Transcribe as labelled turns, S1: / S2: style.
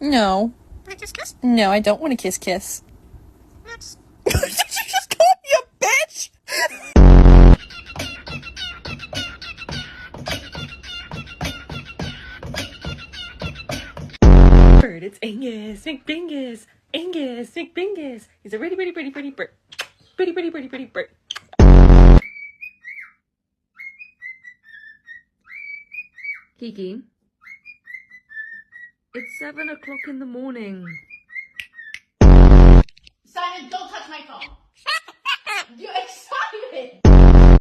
S1: No.
S2: Kiss, kiss?
S1: No, I don't want to kiss kiss.
S2: Let's...
S1: Did you just call me a bitch? Bird, it's Angus McBingus. Angus McBingus. He's a pretty bird. Pretty bird. Kiki, it's 7 o'clock in the morning.
S2: Simon, don't touch my phone. You're excited.